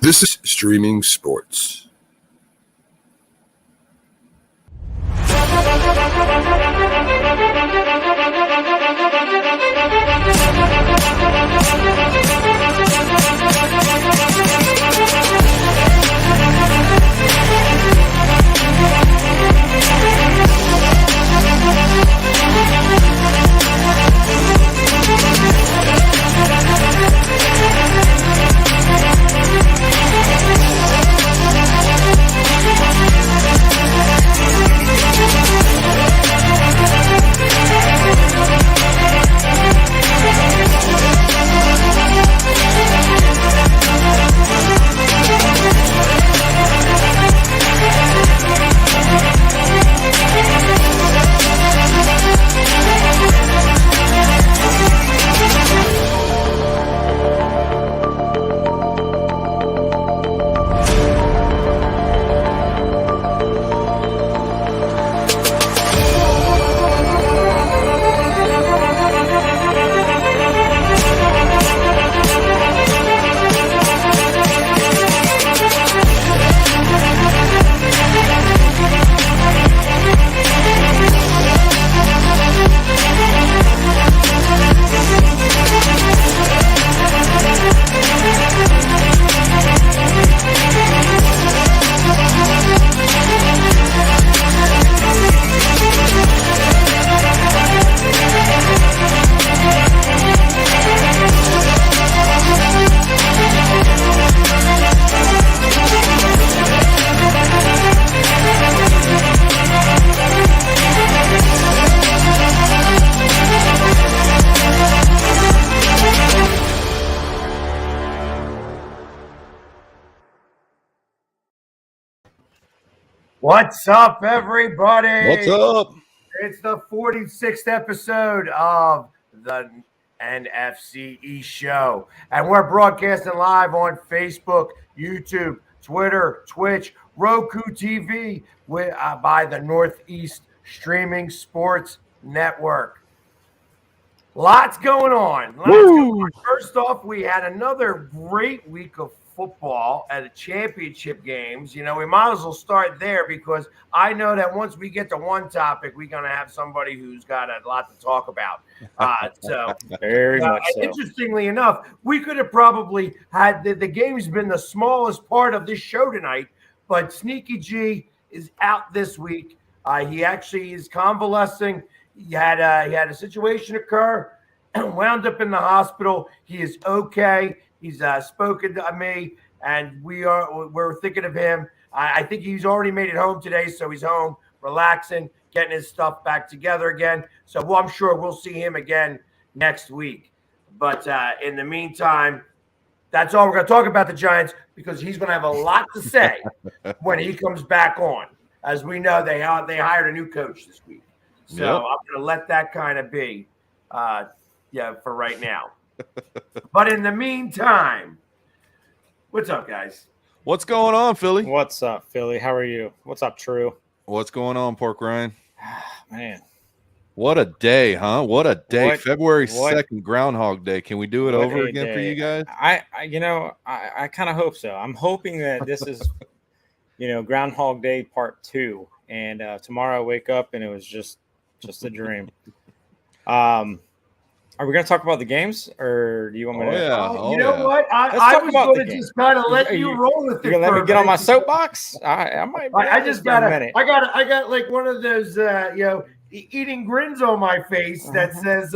This is Streaming Sports. What's up, everybody? What's up? It's the 46th episode of the NFC East Show, and we're broadcasting live on Facebook, YouTube, Twitter, Twitch, Roku TV by the Northeast Streaming Sports Network. Lots going on. First off, we had another great week of football at the championship games. You know, we might as well start there because I know that once we get to one topic, we're going to have somebody who's got a lot to talk about. Very much so. Interestingly enough, we could have probably had the game's been the smallest part of this show tonight, but Sneaky G is out this week. He actually is convalescing. He had a situation occur, wound up in the hospital. He is okay. He's spoken to me, and we're thinking of him. I think he's already made it home today, so he's home, relaxing, getting his stuff back together again. So I'm sure we'll see him again next week. But in the meantime, that's all we're going to talk about the Giants because he's going to have a lot to say when he comes back on. As we know, they hired a new coach this week. So I'm going to let that kind of be for right now. But in the meantime, what's up, guys? What's going on, Philly? What's up, Philly? How are you? What's up, True? What's going on, Pork Ryan? Man. What a day, huh? What a day. February 2nd, Groundhog Day. Can we do it over again for you guys? I kind of hope so. I'm hoping that this is, Groundhog Day Part 2. And tomorrow I wake up and it was just a dream. Are we going to talk about the games, or do you want me to? You know what? I was going to just kind of let you roll with it. You're going to let me get on my soapbox? I might. I got like one of those, eating grins on my face that says,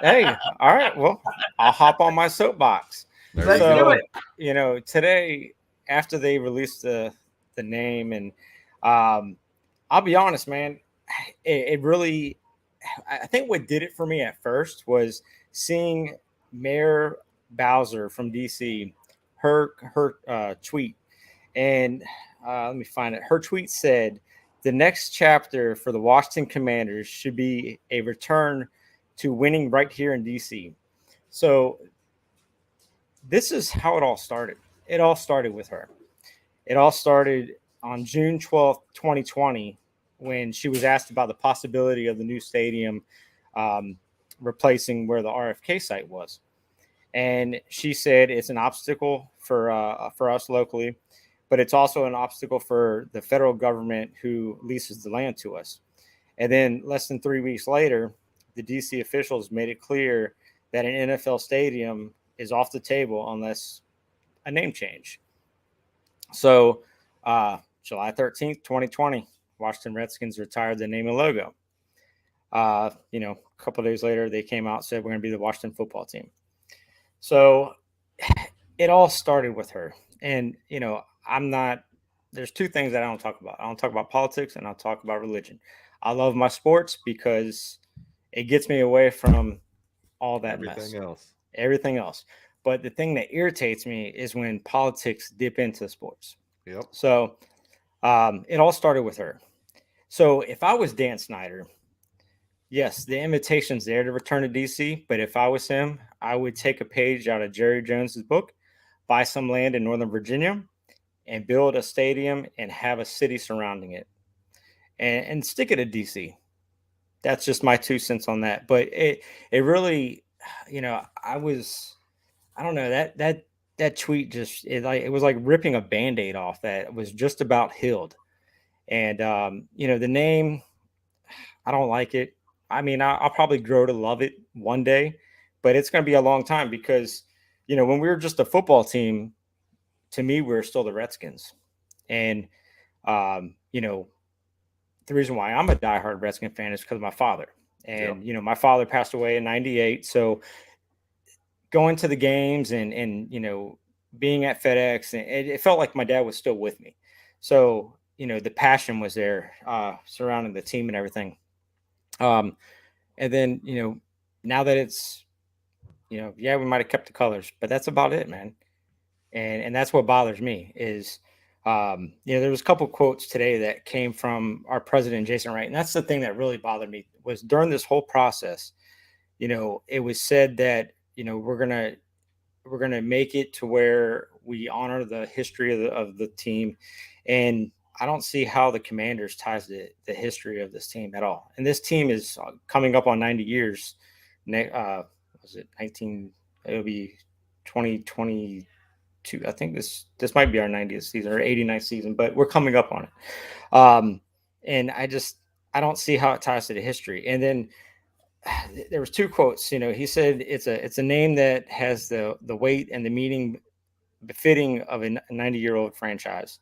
"Hey, all right, well, I'll hop on my soapbox." Let's do it. Today after they released the name, and I'll be honest, man, it really. I think what did it for me at first was seeing Mayor Bowser from DC, her tweet, and let me find it. Her tweet said, "The next chapter for the Washington Commanders should be a return to winning right here in DC." So this is how it all started. It all started with her. It all started on June 12th, 2020. When she was asked about the possibility of the new stadium replacing where the RFK site was. And she said it's an obstacle for us locally, but it's also an obstacle for the federal government who leases the land to us. And then less than 3 weeks later, the DC officials made it clear that an NFL stadium is off the table unless a name change. So July 13th, 2020, Washington Redskins retired the name and logo. A couple of days later, they came out and said, we're going to be the Washington football team. So it all started with her. And, there's two things that I don't talk about. I don't talk about politics and I'll talk about religion. I love my sports because it gets me away from all that everything else. But the thing that irritates me is when politics dip into sports. Yep. So it all started with her. So if I was Dan Snyder, yes, the invitation's there to return to DC. But if I was him, I would take a page out of Jerry Jones's book, buy some land in Northern Virginia, and build a stadium and have a city surrounding it, and stick it at DC. That's just my 2 cents on that. But it really, I don't know, that tweet just it was like ripping a Band-Aid off that was just about healed. And the name, I don't like it. I mean, I'll probably grow to love it one day, but it's going to be a long time because, when we were just a football team, to me, we were still the Redskins. And, the reason why I'm a diehard Redskin fan is because of my father. And, my father passed away in 98. So going to the games and being at FedEx, and it felt like my dad was still with me. So, the passion was there surrounding the team and everything. And then, now that it's, we might have kept the colors, but that's about it, man. And that's what bothers me is, there was a couple quotes today that came from our president, Jason Wright. And that's the thing that really bothered me was during this whole process, it was said that, we're going to make it to where we honor the history of the team. And I don't see how the Commanders ties the history of this team at all. And this team is coming up on 90 years. Was it 19? It'll be 2022. I think this might be our 90th season or 89th season, but we're coming up on it. And I don't see how it ties to the history. And then there was 2 quotes. He said it's a name that has the weight and the meaning befitting of a 90-year-old franchise.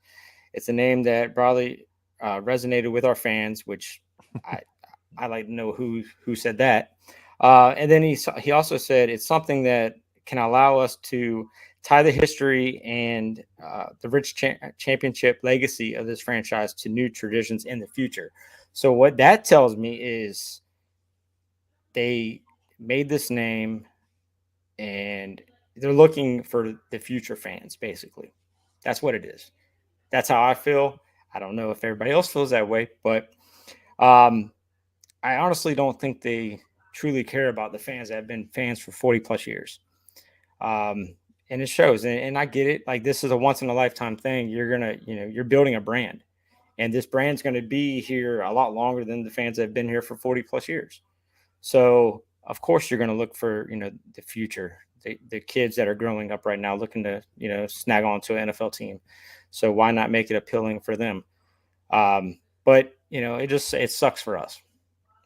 It's a name that broadly resonated with our fans, which I like to know who said that. And then he also said it's something that can allow us to tie the history and the rich championship legacy of this franchise to new traditions in the future. So what that tells me is they made this name and they're looking for the future fans, basically. That's what it is. That's how I feel. I don't know if everybody else feels that way, but I honestly don't think they truly care about the fans that have been fans for 40 plus years. And it shows. And I get it. Like, this is a once in a lifetime thing. You're building a brand, and this brand's going to be here a lot longer than the fans that have been here for 40 plus years. So of course you're going to look for, the future, the kids that are growing up right now looking to, snag on to an NFL team. So why not make it appealing for them? But it sucks for us.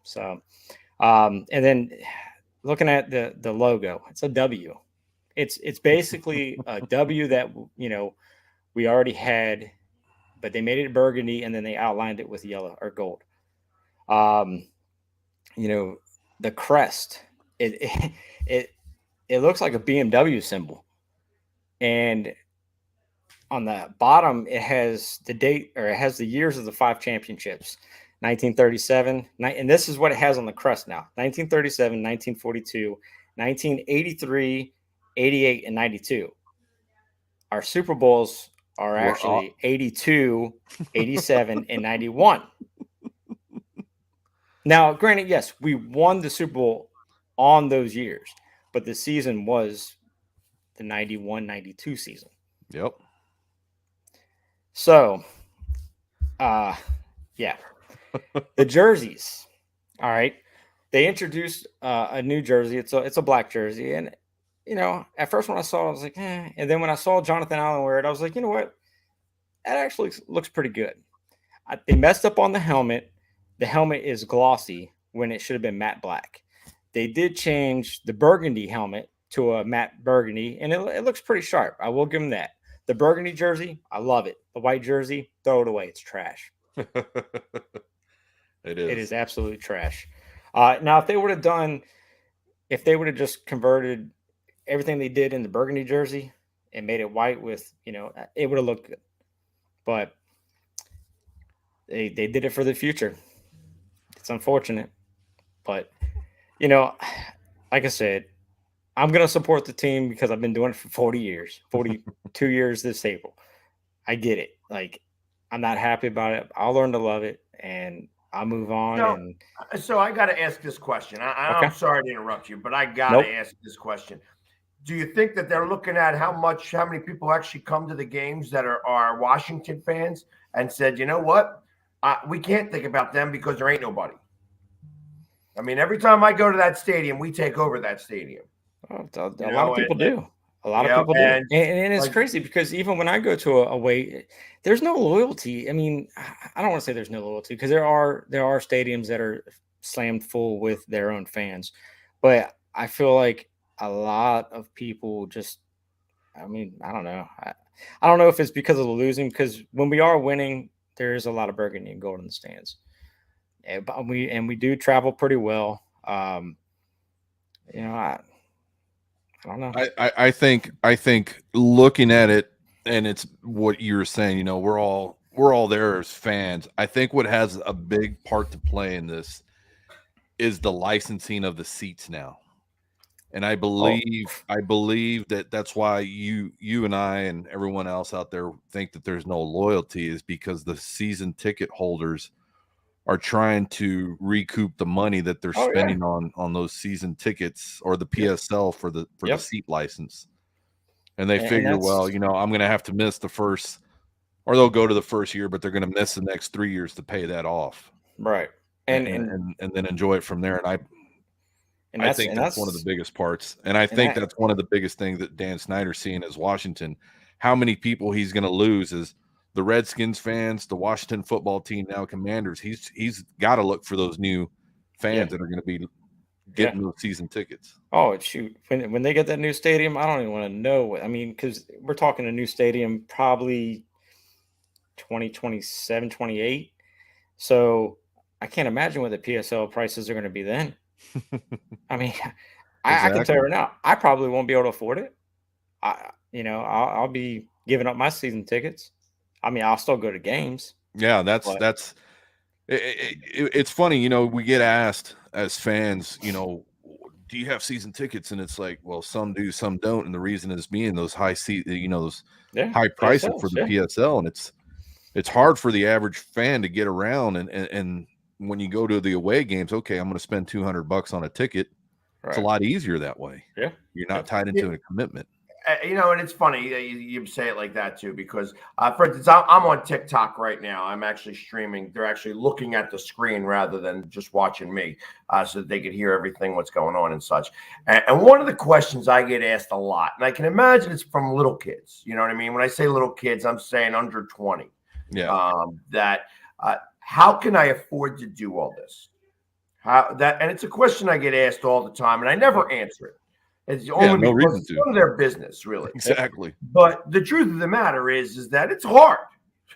So, and then looking at the logo, it's a W. It's basically a W that, we already had, but they made it burgundy and then they outlined it with yellow or gold. The crest, it looks like a BMW symbol. And on the bottom, it has the date, or it has the years of the 5 championships, 1937. And this is what it has on the crest now: 1937, 1942, 1983, 88, and 92. Our Super Bowls are actually 82, 87, and 91. Now, granted, yes, we won the Super Bowl on those years, but the season was the 91-92 season. Yep. So, yeah. The jerseys. All right. They introduced a new jersey. It's a black jersey, and at first when I saw it, I was like, eh. And then when I saw Jonathan Allen wear it, I was like, you know what? That actually looks pretty good. They messed up on the helmet. The helmet is glossy when it should have been matte black. They did change the burgundy helmet to a matte burgundy, and it looks pretty sharp. I will give them that. The burgundy jersey, I love it. The white jersey, throw it away. It's trash. It is. It is absolutely trash. Now, if they would have just converted everything they did in the burgundy jersey and made it white with, it would have looked good. But they did it for the future. It's unfortunate. But, like I said, I'm going to support the team because I've been doing it for 40 years, 42 years this April. I get it. Like, I'm not happy about it. I'll learn to love it, and I'll move on. So I got to ask this question. I'm sorry to interrupt you, but I got to ask this question. Do you think that they're looking at how many people actually come to the games that are Washington fans and said, you know what? We can't think about them because there ain't nobody. I mean, every time I go to that stadium, we take over that stadium. A lot of people do. A lot of people do. And it's crazy because even when I go to a away, there's no loyalty. I mean, I don't want to say there's no loyalty because there are stadiums that are slammed full with their own fans. But I feel like a lot of people just, I don't know. I don't know if it's because of the losing, because when we are winning, there is a lot of burgundy and gold in the stands. And we do travel pretty well. I don't know. I think looking at it, and it's what you were saying, we're all there as fans. I think what has a big part to play in this is the licensing of the seats now. And I believe that's why you and I and everyone else out there think that there's no loyalty, is because the season ticket holders are trying to recoup the money that they're spending on those season tickets or the PSL for the seat license. And they figure, well, I'm going to have to miss the first, or they'll go to the first year, but they're going to miss the next 3 years to pay that off. Right. And then enjoy it from there. And I think that's one of the biggest parts. And I think that's one of the biggest things that Dan Snyder's seeing is Washington. How many people he's going to lose is the Redskins fans, the Washington football team, now Commanders. He's got to look for those new fans that are going to be getting those season tickets. Oh, shoot. When they get that new stadium, I don't even want to know. I mean, because we're talking a new stadium probably 2027, 28. So I can't imagine what the PSL prices are going to be then. I mean, I can tell you right now, I probably won't be able to afford it. I'll be giving up my season tickets. I mean, I'll still go to games. Yeah, it's funny. We get asked as fans, do you have season tickets? And it's like, well, some do, some don't. And the reason is being those high those high prices for the PSL. And it's hard for the average fan to get around. And when you go to the away games, okay, I'm going to spend $200 on a ticket. Right. It's a lot easier that way. Yeah. You're not tied into a commitment. And it's funny you say it like that too, because for instance, I'm on TikTok right now. I'm actually streaming. They're actually looking at the screen rather than just watching me, so that they could hear everything, what's going on and such. And one of the questions I get asked a lot, and I can imagine it's from little kids. You know what I mean? When I say little kids, I'm saying under 20. Yeah. How can I afford to do all this? And it's a question I get asked all the time, and I never answer it. It's only because it's none of their business, really. Exactly. But the truth of the matter is that it's hard.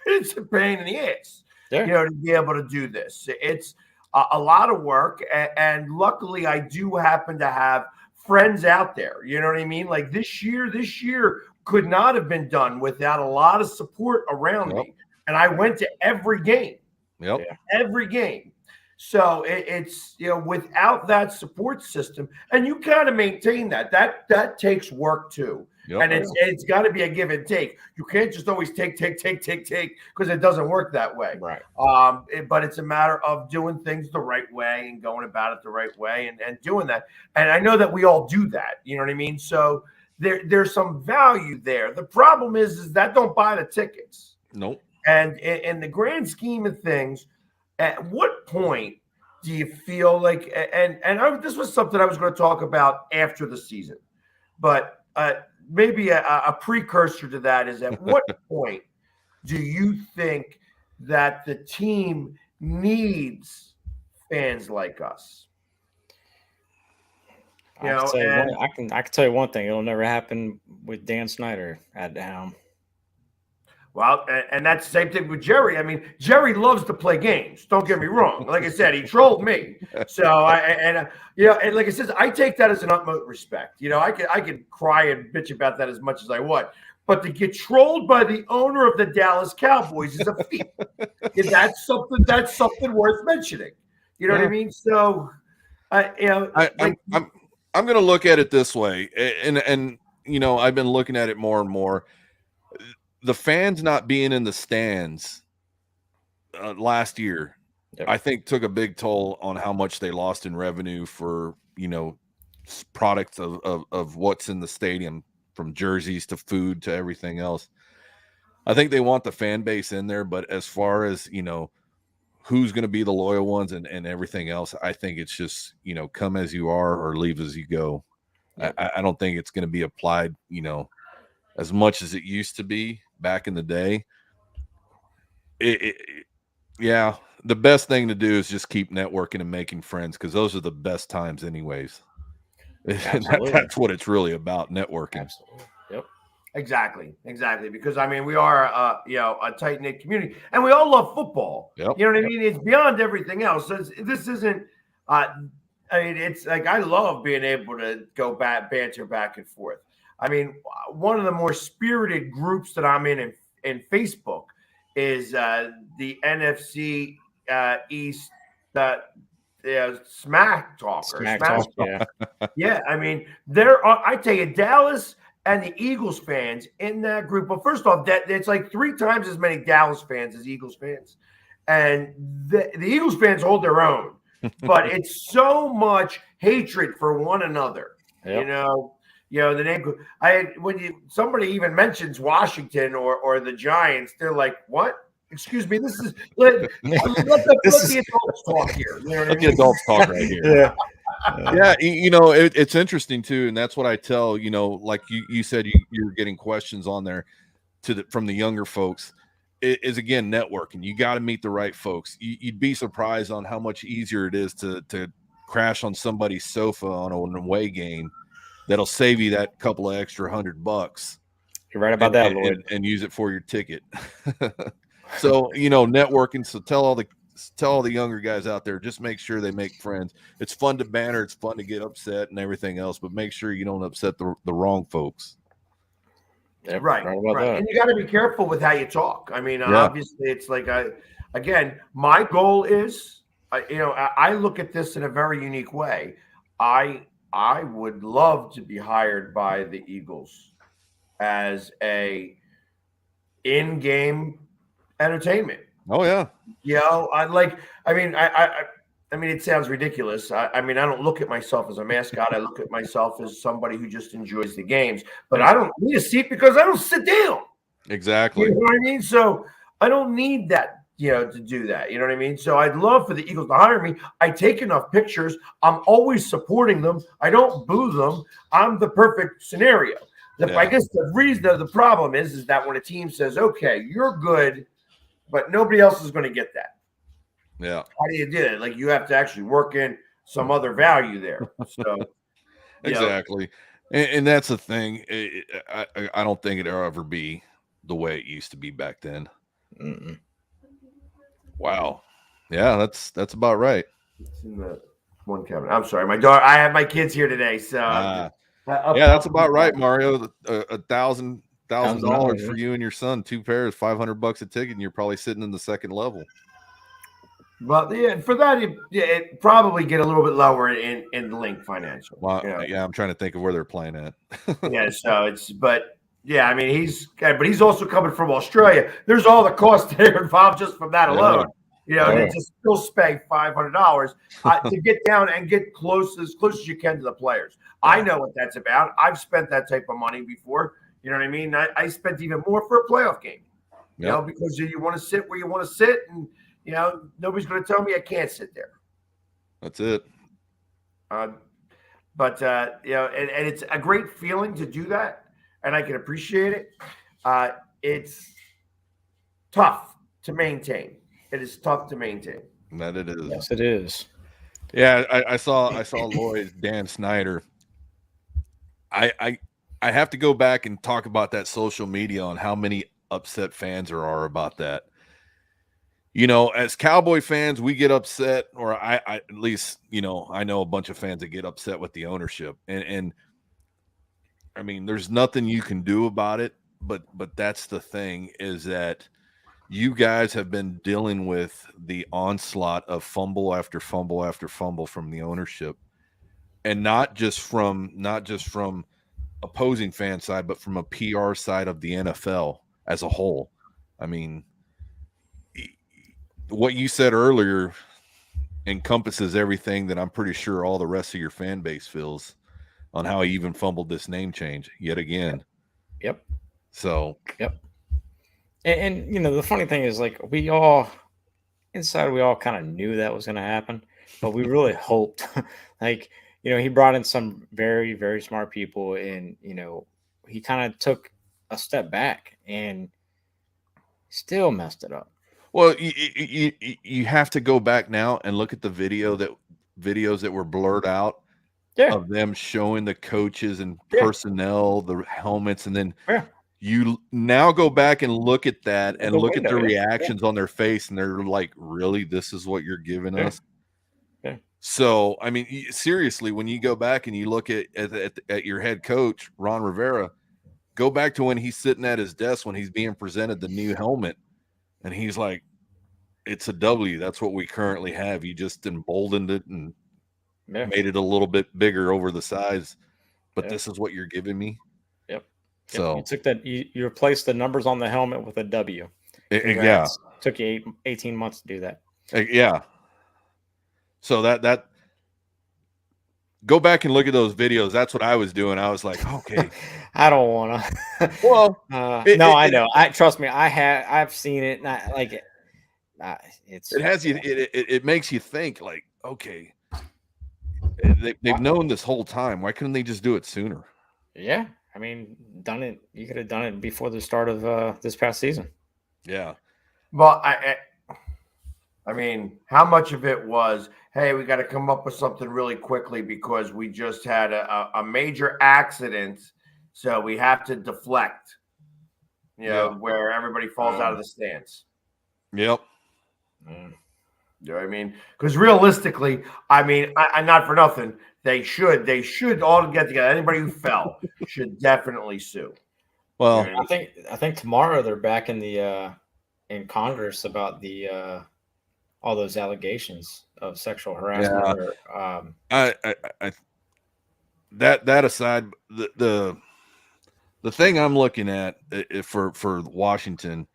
It's a pain in the ass, to be able to do this. It's a lot of work, and luckily, I do happen to have friends out there. You know what I mean? Like this year could not have been done without a lot of support around me, and I went to every game. Yep. Every game. So it's, without that support system, and you kind of maintain that takes work too. Yep. And it's got to be a give and take. You can't just always take, because it doesn't work that way. Right. But it's a matter of doing things the right way and going about it the right way and doing that. And I know that we all do that. You know what I mean? So there's some value there. The problem is that don't buy the tickets. Nope. And in the grand scheme of things, at what point do you feel like, this was something I was going to talk about after the season, but maybe a precursor to that is at what point do you think that the team needs fans like us? I can tell you one thing: it'll never happen with Dan Snyder at the helm. Well, and that's the same thing with Jerry. I mean, Jerry loves to play games. Don't get me wrong. Like I said, he trolled me. So and like I said, I take that as an utmost respect. I could cry and bitch about that as much as I want. But to get trolled by the owner of the Dallas Cowboys is a feat. That's something worth mentioning. You know what I mean? So, I'm going to look at it this way, and I've been looking at it more and more. The fans not being in the stands last year, yep, I think took a big toll on how much they lost in revenue for products of what's in the stadium, from jerseys to food to everything else. I think they want the fan base in there, but as far as who's going to be the loyal ones and everything else, I think it's just come as you are or leave as you go. Yep. I don't think it's going to be applied as much as it used to be back in the day. Yeah, the best thing to do is just keep networking and making friends, because those are the best times anyways. That's what it's really about, networking. Absolutely. Yep. Exactly. Because I mean, we are a tight knit community, and we all love football. Yep. You know what I mean? It's beyond everything else. This isn't. It's like I love being able to go banter back and forth. I mean, one of the more spirited groups that I'm in Facebook is the NFC East Smack Talk. Yeah. Yeah, I mean, there are. I tell you, Dallas and the Eagles fans in that group. But first off, it's like 3 times as many Dallas fans as Eagles fans, and the Eagles fans hold their own. But it's so much hatred for one another. Yep. The name. When somebody even mentions Washington or the Giants, they're like, "What? Excuse me, this is let the adults talk here." You know what I mean? The adults talk right here. Yeah. Yeah, it's interesting too, and that's what I tell. Like you said, you're getting questions on there from the younger folks. It is, again, networking. You got to meet the right folks. You'd be surprised on how much easier it is to crash on somebody's sofa on an away game. That'll save you that couple of extra $100. You're right about that, Lloyd. And use it for your ticket. So networking. So tell all the younger guys out there, just make sure they make friends. It's fun to banter, it's fun to get upset and everything else, but make sure you don't upset the wrong folks. Yep, right. And you got to be careful with how you talk. I mean, obviously, it's like my goal is, I look at this in a very unique way. I would love to be hired by the Eagles as a in-game entertainment. Oh yeah. I mean, it sounds ridiculous. I mean, I don't look at myself as a mascot. I look at myself as somebody who just enjoys the games. But I don't need a seat because I don't sit down. Exactly. You know what I mean? So I don't need that, to do that. You know what I mean? So I'd love for the Eagles to hire me. I take enough pictures. I'm always supporting them. I don't boo them. I'm the perfect scenario. I guess the problem is that when a team says, "Okay, you're good," but nobody else is going to get that. Yeah. How do you do it? Like, you have to actually work in some other value there. So exactly. And that's the thing. I don't think it'll ever be the way it used to be back then. Mm-mm. Wow. Yeah, that's about right. It's in the one cabinet. I'm sorry, my daughter. I have my kids here today, so that's about right, Mario. $1,000 for you and your son, 2 pairs, $500 a ticket, and you're probably sitting in the second level. Well, for that, it probably get a little bit lower in Link Financial. Well, yeah, I'm trying to think of where they're playing at. I mean, he's also coming from Australia. There's all the costs there involved just from that alone. And to still spend $500 to get down and get as close as you can to the players. Yeah. I know what that's about. I've spent that type of money before. You know what I mean? I spent even more for a playoff game. Because you want to sit where you want to sit, and nobody's going to tell me I can't sit there. That's it. But and it's a great feeling to do that, and I can appreciate it. It's tough to maintain. It is tough to maintain. That it is. Yes, it is. Yeah, I saw Lloyd, Dan Snyder. I have to go back and talk about that social media on how many upset fans there are about that. As Cowboy fans, we get upset, or I at least, I know a bunch of fans that get upset with the ownership. And I mean, there's nothing you can do about it, but that's the thing, is that you guys have been dealing with the onslaught of fumble after fumble after fumble from the ownership. And not just from opposing fan side, but from a PR side of the NFL as a whole. I mean, what you said earlier encompasses everything that I'm pretty sure all the rest of your fan base feels on how he even fumbled this name change yet again. Yep. So, yep. And the funny thing is, like, we all kind of knew that was going to happen, but we really hoped, like, he brought in some very, very smart people, and, he kind of took a step back and still messed it up. Well, you have to go back now and look at the videos that were blurred out of them showing the coaches and personnel, the helmets, and then you now go back and look at that and look at the reactions on their face, and they're like, really, this is what you're giving us? Yeah. So, I mean, seriously, when you go back and you look at your head coach, Ron Rivera, go back to when he's sitting at his desk when he's being presented the new helmet, and he's like, it's a W. That's what we currently have. You just emboldened it and made it a little bit bigger over the size, but this is what you're giving me. Yep. So you took that. You replaced the numbers on the helmet with a W. Yeah. Took you 18 months to do that. Yeah. So that go back and look at those videos. That's what I was doing. I was like, okay. I don't want to. Well, I know. Trust me. I've seen it. Not like it. It has you. It makes you think, like, okay, they've known this whole time. Why couldn't they just do it sooner? Yeah, I mean, done it. You could have done it before the start of this past season. Yeah. Well, I mean, how much of it was, hey, we got to come up with something really quickly because we just had a major accident, so we have to deflect, where everybody falls out of the stance. Yep. You know what I mean? Because realistically, I mean, I not for nothing, they should all get together. Anybody who fell should definitely sue. Well, I think tomorrow they're back in the in Congress about the all those allegations of sexual harassment. Yeah. That aside, the thing I'm looking at for Washington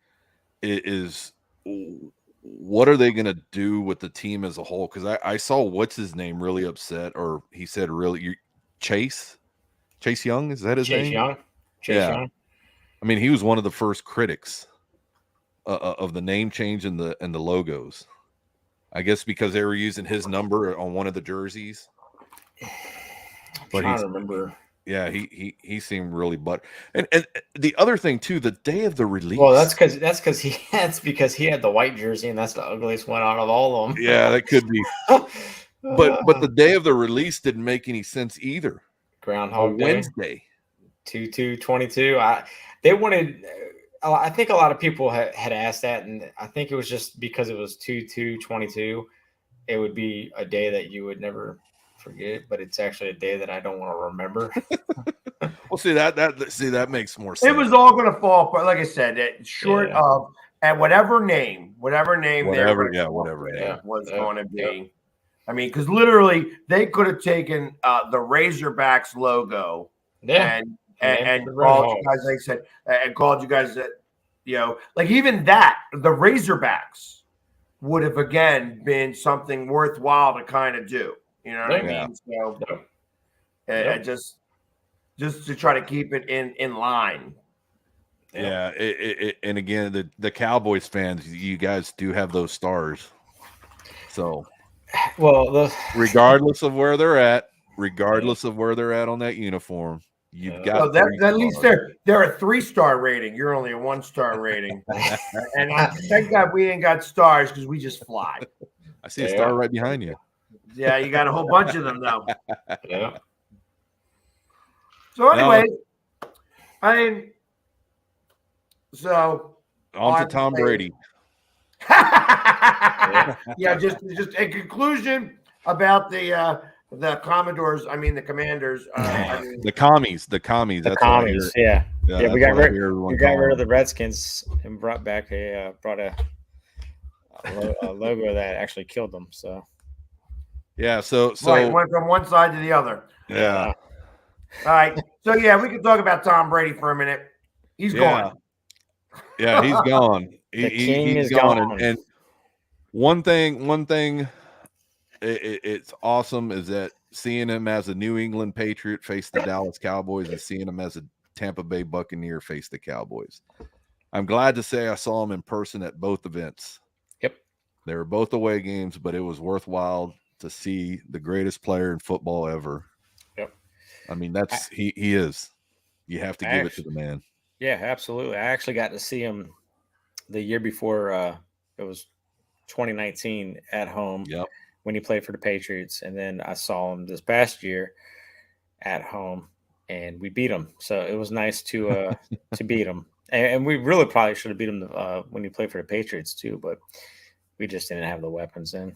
is what are they going to do with the team as a whole? Because I saw what's his name really upset, or he said Chase Young, is that his name? Chase Young. I mean, he was one of the first critics of the name change and the logos. I guess because they were using his number on one of the jerseys. But I remember. Yeah, he seemed really and the other thing too, the day of the release. Well, that's because he had the white jersey, and that's the ugliest one out of all of them. Yeah, that could be. but the day of the release didn't make any sense either. Groundhog Wednesday, 2/2/22. They wanted. I think a lot of people had asked that, and I think it was just because it was 2/2/22. It would be a day that you would never forget, but it's actually a day that I don't want to remember. Well, see that makes more sense. It was all going to fall apart, like I said. Short of and whatever name was going to be. I mean, because literally they could have taken the Razorbacks logo, and called you guys. They said and called you guys that like even that the Razorbacks would have again been something worthwhile to kind of do. You know what I mean? So just to try to keep it in line. Yeah, and again, the Cowboys fans, you guys do have those stars. So, well, regardless of where they're at, regardless of where they're at on that uniform, you've got So that, three at least stars. they're a 3-star rating. You're only a 1-star rating. And thank God we ain't got stars because we just fly. I see a star right behind you. Yeah, you got a whole bunch of them though. Yeah. So anyway, I mean, so On to Tom Brady. yeah, just a conclusion about the Commodores. I mean, the Commanders. The commies. The That's commies, yeah. Yeah, We got rid of the Redskins and brought back a logo that actually killed them. So yeah, so right, went from one side to the other. yeah. All right, so yeah, we can talk about Tom Brady for a minute. He's gone. Yeah, he's gone. He's gone. And one thing, it's awesome is that seeing him as a New England Patriot face the Dallas Cowboys and seeing him as a Tampa Bay Buccaneer face the Cowboys. I'm glad to say I saw him in person at both events. Yep. They were both away games, but it was worthwhile to see the greatest player in football ever. Yep. I mean, he is. You have to give it to the man. Yeah, absolutely. I actually got to see him the year before it was 2019 at home. Yep. When he played for the Patriots, and then I saw him this past year at home, and we beat him. So it was nice to beat him, and we really probably should have beat him when he played for the Patriots too, but we just didn't have the weapons in.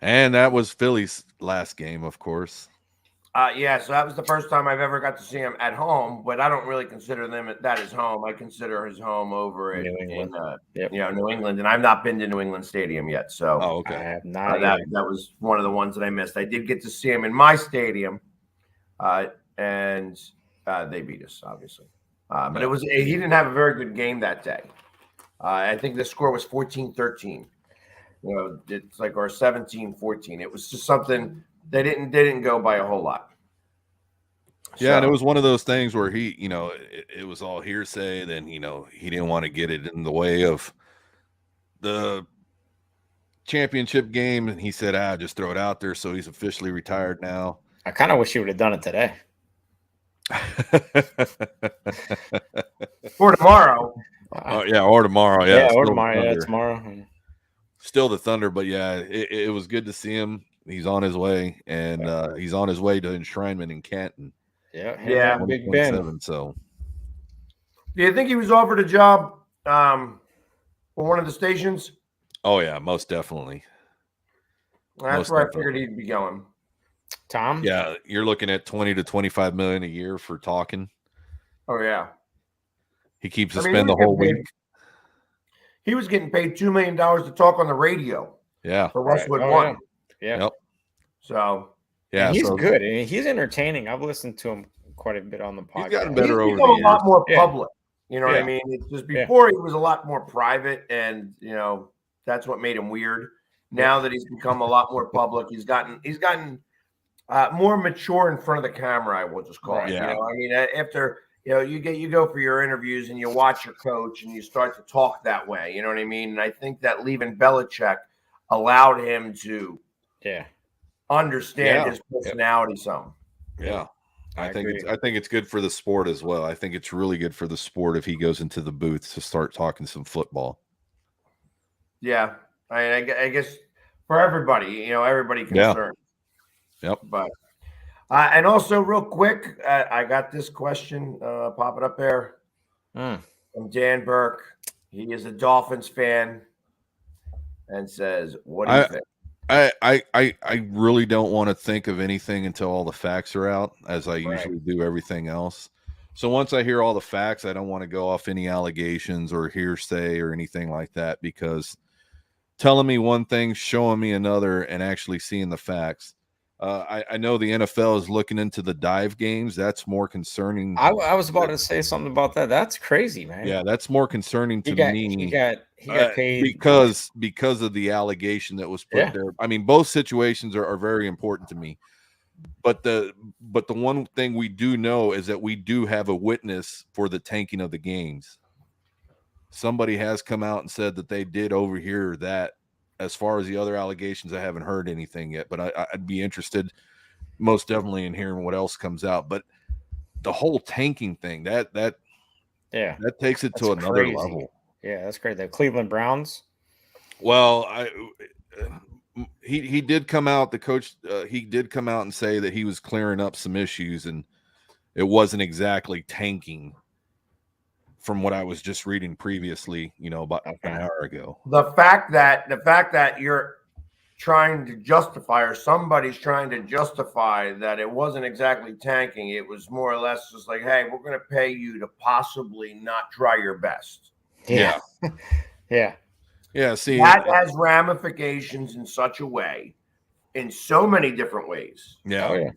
And that was Philly's last game, of course. Yeah, so that was the first time I've ever got to see him at home, but I don't really consider that his home. I consider his home over in New England, and I've not been to New England Stadium yet. So, okay, I have not. That was one of the ones that I missed. I did get to see him in my stadium, and they beat us, obviously. But he didn't have a very good game that day. I think the score was 14-13. It's like or 17-14. It was just something. They didn't go by a whole lot. Yeah, and it was one of those things where he, it was all hearsay. Then, he didn't want to get it in the way of the championship game. And he said, just throw it out there. So he's officially retired now. I kind of wish he would have done it today. Or tomorrow. Or tomorrow. Yeah, or tomorrow. Yeah, tomorrow. Still the Thunder. But, yeah, it was good to see him. He's on his way, and he's on his way to enshrinement in Canton. Yeah, Big Ben. So, do you think he was offered a job for one of the stations? Oh yeah, most definitely. That's where I figured he'd be going. Tom? Yeah, you're looking at $20 to $25 million a year for talking. Oh yeah, he keeps to spend the whole week. He was getting paid $2 million to talk on the radio. Yeah, for Westwood One. Yeah. Yep. So yeah, he's good. I mean, he's entertaining. I've listened to him quite a bit on the podcast. He's gotten better over the years. years. A lot more public. You know what I mean? It's just before he was a lot more private, and that's what made him weird. Now that he's become a lot more public, he's gotten more mature in front of the camera. I will just call it. Yeah. I mean, after you go for your interviews and you watch your coach and you start to talk that way. You know what I mean? And I think that leaving Belichick allowed him to understand his personality some. Yeah. I think it's good for the sport as well. I think it's really good for the sport if he goes into the booth to start talking some football. Yeah. I guess for everybody, everybody concerned. Yep. But and also real quick, I got this question popping up there from Dan Burke. He is a Dolphins fan and says, what do you think? I really don't want to think of anything until all the facts are out, as I usually do everything else. So once I hear all the facts, I don't want to go off any allegations or hearsay or anything like that, because telling me one thing, showing me another, and actually seeing the facts. I know the NFL is looking into the dive games. That's more concerning. I was about to say something about that. That's crazy, man. Yeah, that's more concerning to me. He got paid because of the allegation that was put there. I mean, both situations are very important to me. But the one thing we do know is that we do have a witness for the tanking of the games. Somebody has come out and said that they did overhear that. As far as the other allegations, I haven't heard anything yet, but I'd be interested most definitely in hearing what else comes out. But the whole tanking thing, that takes it to another crazy. level. Yeah, that's great. The Cleveland Browns. Well, he did come out. The coach he did come out and say that he was clearing up some issues, and it wasn't exactly tanking. From what I was just reading previously, about an hour ago. The fact that you're trying to justify, or somebody's trying to justify, that it wasn't exactly tanking, it was more or less just like, hey, we're going to pay you to possibly not try your best. Yeah. Yeah. See, that has ramifications in such a way, in so many different ways. Yeah. Oh, yeah.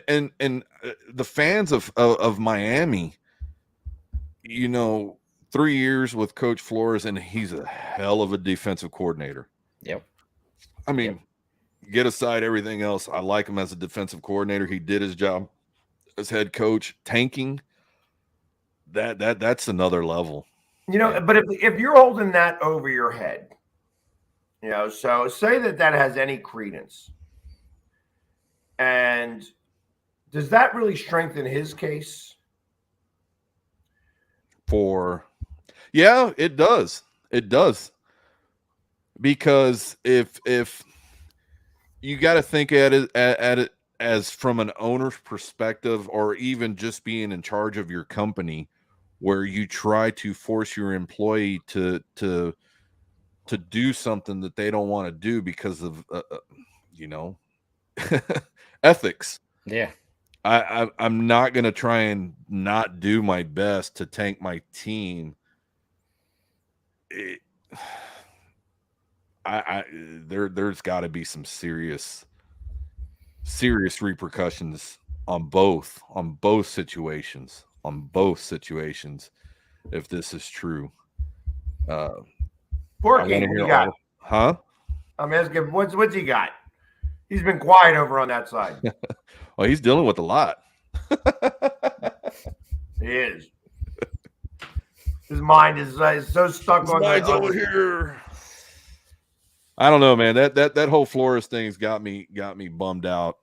And the fans of Miami, 3 years with Coach Flores, and he's a hell of a defensive coordinator. Yep. I mean, get aside everything else, I like him as a defensive coordinator. He did his job as head coach. Tanking, that's another level. But if you're holding that over your head, so say that has any credence. And does that really strengthen his case? Yeah, it does. It does. Because if you got to think at it as from an owner's perspective, or even just being in charge of your company, where you try to force your employee to do something that they don't want to do because of ethics. Yeah. I'm not going to try and not do my best to tank my team. There's got to be some serious repercussions on both situations, if this is true. Porky, what you got? Huh? I'm asking, what's he got? He's been quiet over on that side. Well, he's dealing with a lot. He is. His mind is so stuck on that over here. I don't know, man. That whole Flores thing's got me bummed out.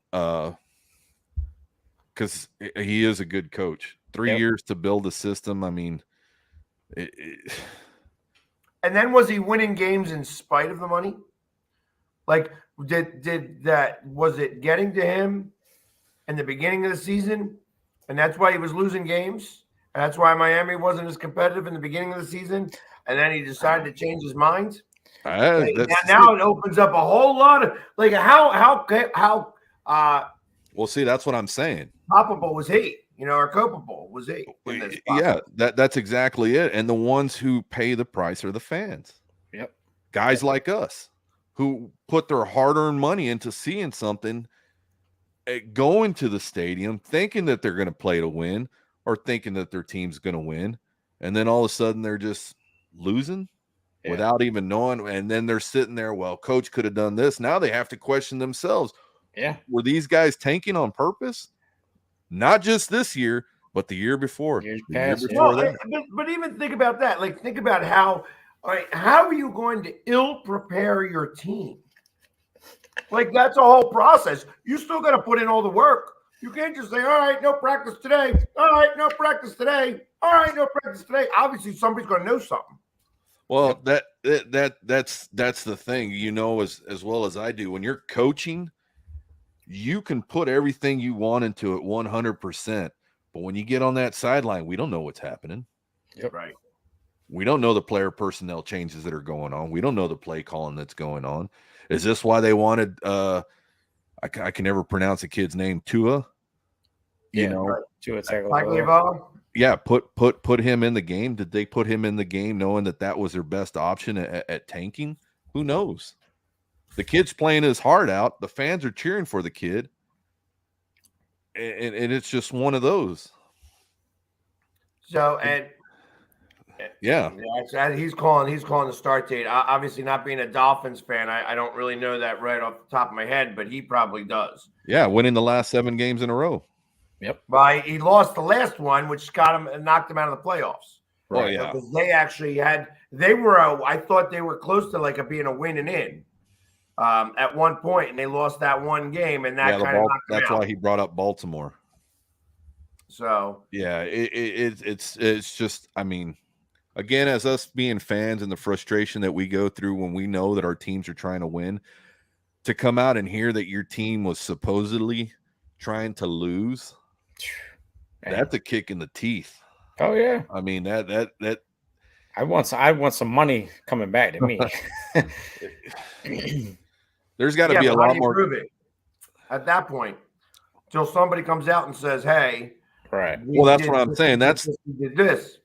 Because he is a good coach. 3 years to build a system. I mean, And then was he winning games in spite of the money? Like, did that, was it getting to him in the beginning of the season, and that's why he was losing games, and that's why Miami wasn't as competitive in the beginning of the season, and then he decided to change his mind? Now it opens up a whole lot of, like, how well, see, that's what I'm saying. Culpable was he, or culpable was he? Yeah, that's exactly it. And the ones who pay the price are the fans. Yep. Guys like us who put their hard-earned money into seeing something, going to the stadium, thinking that they're going to play to win, or thinking that their team's going to win, and then all of a sudden they're just losing without even knowing. And then they're sitting there, well, coach could have done this. Now they have to question themselves. Yeah. Were these guys tanking on purpose? Not just this year, but the year before. But even think about that. Like, think about how are you going to ill-prepare your team? Like, that's a whole process. You still got to put in all the work. You can't just say, all right, no practice today. All right, no practice today. All right, no practice today. Obviously, somebody's going to know something. Well, that's the thing, as well as I do. When you're coaching, you can put everything you want into it 100%. But when you get on that sideline, we don't know what's happening. Yep. Right. We don't know the player personnel changes that are going on. We don't know the play calling that's going on. Is this why they wanted I can never pronounce a kid's name, Tua? Tua Tagovailoa. Yeah, put him in the game. Did they put him in the game knowing that was their best option at tanking? Who knows? The kid's playing his heart out. The fans are cheering for the kid. And it's just one of those. So, and yeah, he's calling the start date. Obviously, not being a Dolphins fan, I don't really know that right off the top of my head, but he probably does. Yeah, winning the last 7 games in a row. Yep. But he lost the last one, which knocked him out of the playoffs. Right. Oh, yeah. Because they actually I thought they were close to being a win and in. at one point, and they lost that one game, and that kind of knocked them that's out. why he brought up Baltimore. So yeah, it's just, I mean, again, as us being fans and the frustration that we go through when we know that our teams are trying to win, to come out and hear that your team was supposedly trying to lose, that's a kick in the teeth. Oh yeah. I mean, that I want some money coming back to me. there's got to be a but how lot do you more. prove it at that point until somebody comes out and says, "Hey, Right." Well, that's what I'm saying. we did this."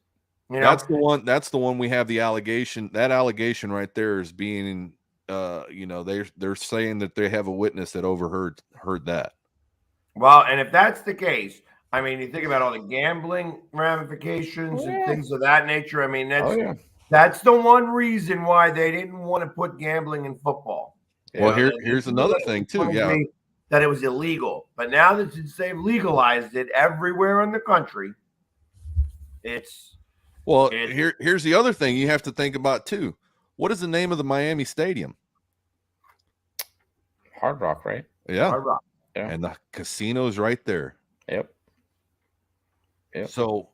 You know? That's the one we have the allegation. That allegation right there is being, they're saying that they have a witness that overheard that. Well, and if that's the case, I mean, you think about all the gambling ramifications and things of that nature. I mean, that's the one reason why they didn't want to put gambling in football. Well, here's another thing too. Yeah, that it was illegal, but now that they've legalized it everywhere in the country, here's the other thing you have to think about too. What is the name of the Miami Stadium? Hard Rock, right? Yeah. Hard Rock. Yeah. And the casino's right there. Yep. So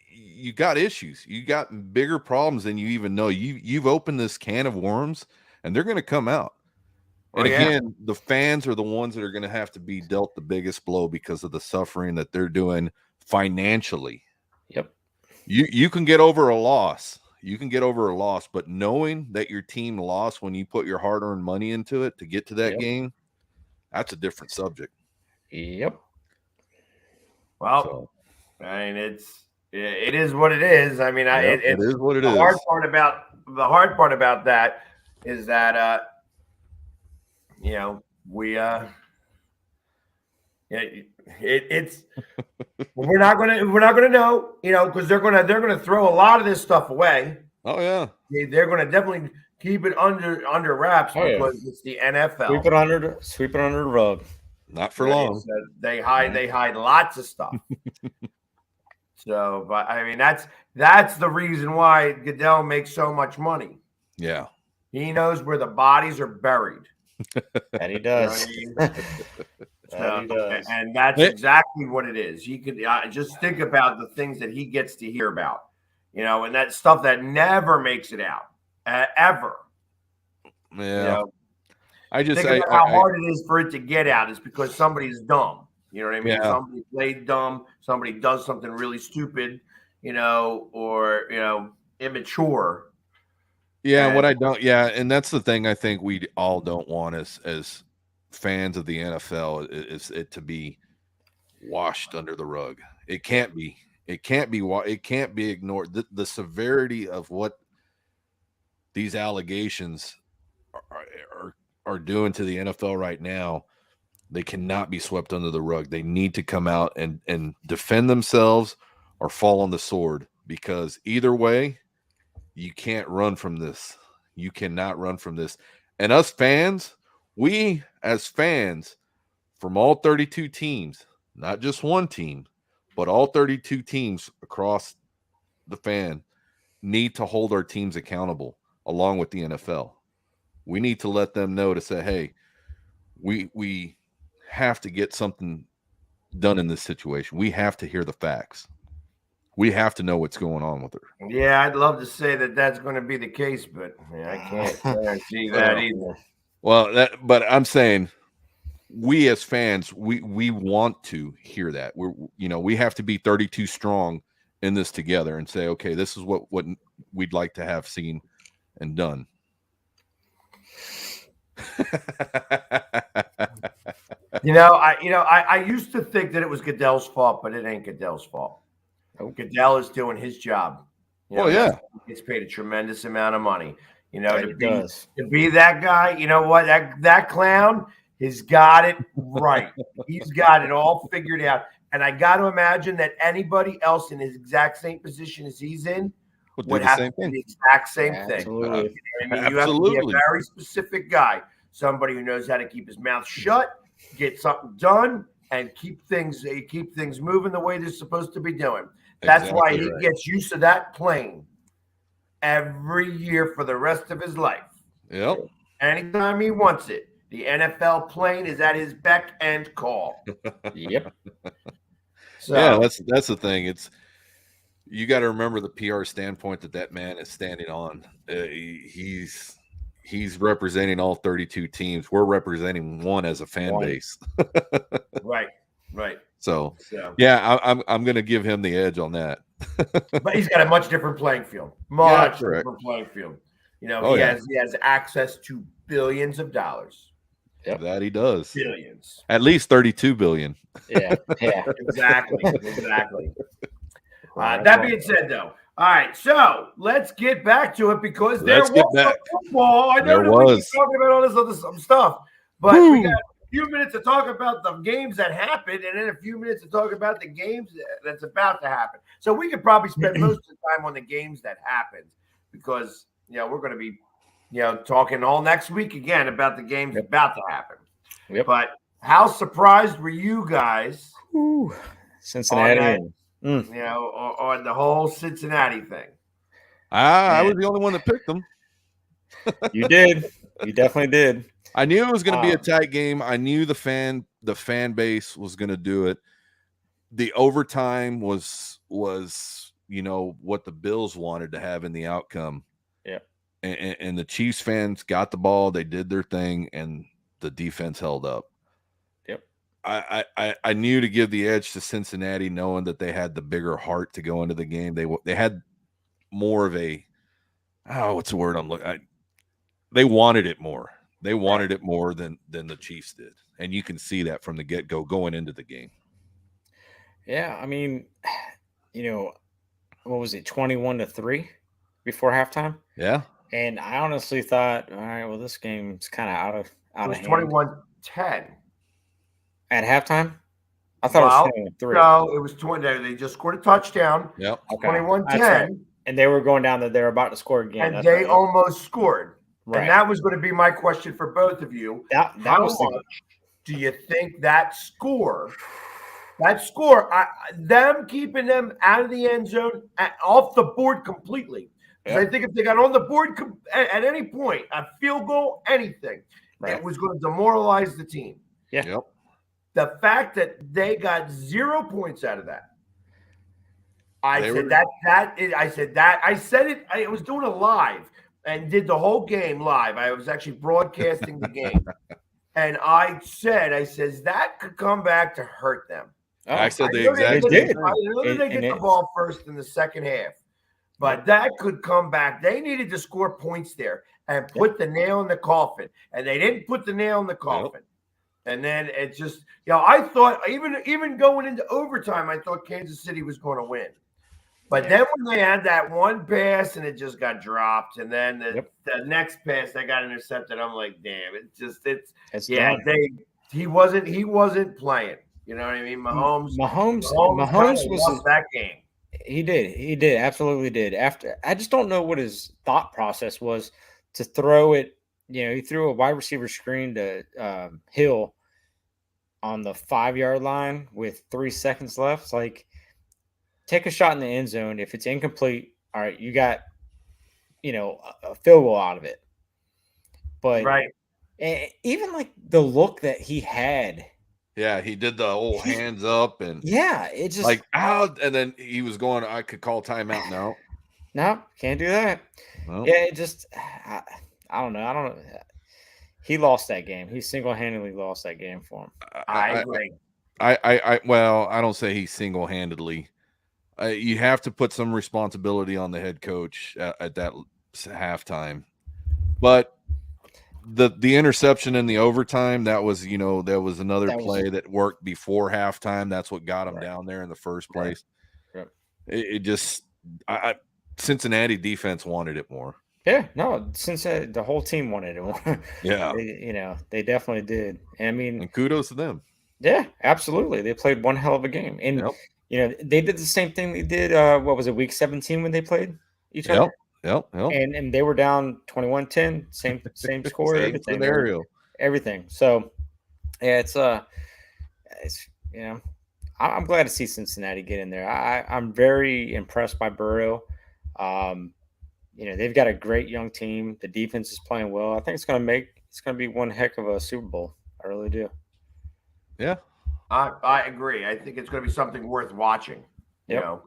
you got issues. You got bigger problems than you even know. You've opened this can of worms, and they're going to come out. And again, the fans are the ones that are going to have to be dealt the biggest blow because of the suffering that they're doing financially. Yep. You can get over a loss. You can get over a loss, but knowing that your team lost when you put your hard-earned money into it to get to that game, that's a different subject. Yep. Well, I mean, it is what it is. I mean, it is what it is. The hard part about that is that it's we're not gonna know, because they're gonna throw a lot of this stuff away. Oh yeah, they're gonna definitely keep it under wraps because it's the NFL. Sweep it under the rug. Not for long. They hide lots of stuff. So, but I mean, that's the reason why Goodell makes so much money. Yeah, he knows where the bodies are buried. And he does. And that's exactly what it is. You could just think about the things that he gets to hear about, and that stuff that never makes it out ever. Yeah. Think about how hard it is for it to get out. Is because somebody's dumb. You know what I mean? Yeah. Somebody played dumb. Somebody does something really stupid, or immature. Yeah, and that's the thing I think we all don't want as fans of the NFL is it to be washed under the rug. It can't be. It can't be ignored. The severity of what these allegations are doing to the NFL right now, they cannot be swept under the rug. They need to come out and defend themselves or fall on the sword, because either way, you can't run from this. You cannot run from this. And us fans, we as fans from all 32 teams, not just one team, but all 32 teams across the fan, need to hold our teams accountable along with the NFL. We need to let them know to say, hey, we have to get something done in this situation. We have to hear the facts. We have to know what's going on with her. Yeah, I'd love to say that that's going to be the case, but I can't guarantee that either. Well, but I'm saying we as fans, we want to hear that. We have to be 32 strong in this together and say, okay, this is what we'd like to have seen and done. I used to think that it was Goodell's fault, but it ain't Goodell's fault. Goodell is doing his job. He gets paid a tremendous amount of money. To be that guy. You know what? That clown has got it right. He's got it all figured out. And I got to imagine that anybody else in his exact same position as he's in would have to do the exact same thing. Absolutely. You have to be a very specific guy, somebody who knows how to keep his mouth shut, get something done, and keep things moving the way they're supposed to be doing. That's why he gets used to that plane every year for the rest of his life. Yep. Anytime he wants it, the NFL plane is at his beck and call. Yep. So, Yeah, that's the thing. You got to remember the PR standpoint that man is standing on. He's representing all 32 teams. We're representing one as a fan base. right. So yeah, I'm going to give him the edge on that. But he's got a much different playing field. Different playing field. You know, he has access to billions of dollars. Yep. That he does. Billions. At least 32 billion. Yeah. Exactly. That being said, though, all right, so let's get back to it because there was football. I know that we keep talking about all this other stuff, but we got a few minutes to talk about the games that happened and then a few minutes to talk about the games that's about to happen. So we could probably spend most of the time on the games that happened because, we're going to be, talking all next week again about the games about to happen. Yep. But how surprised were you guys? Cincinnati. On the whole Cincinnati thing. I was the only one that picked them. You did. You definitely did. I knew it was going to be a tight game. I knew the fan base was going to do it. The overtime was what the Bills wanted to have in the outcome. Yeah. And the Chiefs fans got the ball. They did their thing, and the defense held up. Yep. I knew to give the edge to Cincinnati, knowing that they had the bigger heart to go into the game. They had more of a what's the word I'm looking. They wanted it more. They wanted it more than the Chiefs did, and you can see that from the get-go going into the game. Yeah, I mean, what was it, 21-3 before halftime? Yeah. And I honestly thought, all right, well, this game's kind of out of hand. It was 21-10 at halftime. I thought it was 21-3. No, it was 20. They just scored a touchdown. Yep. Okay. 21-10. Right. And they were going down there. They were about to score again. And they almost scored. Right. And that was going to be my question for both of you. How much do you think that score, them keeping them out of the end zone, off the board completely? Because I think if they got on the board at any point, a field goal, anything, it was going to demoralize the team. Yeah. Yep. The fact that they got 0 points out of that. I said it. I was doing a live and did the whole game live. I was actually broadcasting the game. And I says that could come back to hurt them. Oh, I said the exact same thing. I know they get the ball first in the second half. But that could come back. They needed to score points there and put the nail in the coffin. And they didn't put the nail in the coffin. Yep. And then it just, I thought, even going into overtime, I thought Kansas City was going to win. But then when they had that one pass and it just got dropped, and then the next pass they got intercepted, I'm like, damn, he wasn't playing. You know what I mean? Mahomes lost that game. He did, absolutely did. I just don't know what his thought process was to throw it. He threw a wide receiver screen to Hill on the 5-yard line with 3 seconds left. It's like, take a shot in the end zone. If it's incomplete, all right, you got, a field goal out of it. But even like the look that he had. Yeah, he did the old hands up and it just like out, and then he was going, I could call timeout now. No, can't do that. Well, yeah, it just I don't know. He lost that game. He single-handedly lost that game for him. I agree. Well, I don't say he single-handedly. You have to put some responsibility on the head coach at that halftime. But the interception in the overtime, that was another play that worked before halftime. That's what got him down there in the first place. Right. It just Cincinnati defense wanted it more. Yeah, no, since the whole team wanted it more. Yeah. They definitely did. And kudos to them. Yeah, absolutely. They played one hell of a game. And they did the same thing they did what was it, week 17 when they played each other? Yep. And they were down 21-10, same score, same scenario. Everything. So yeah, it's I'm glad to see Cincinnati get in there. I'm very impressed by Burrow. they've got a great young team. The defense is playing well. I think it's going to be one heck of a Super Bowl. I really do. Yeah. I agree. I think it's going to be something worth watching. Yep.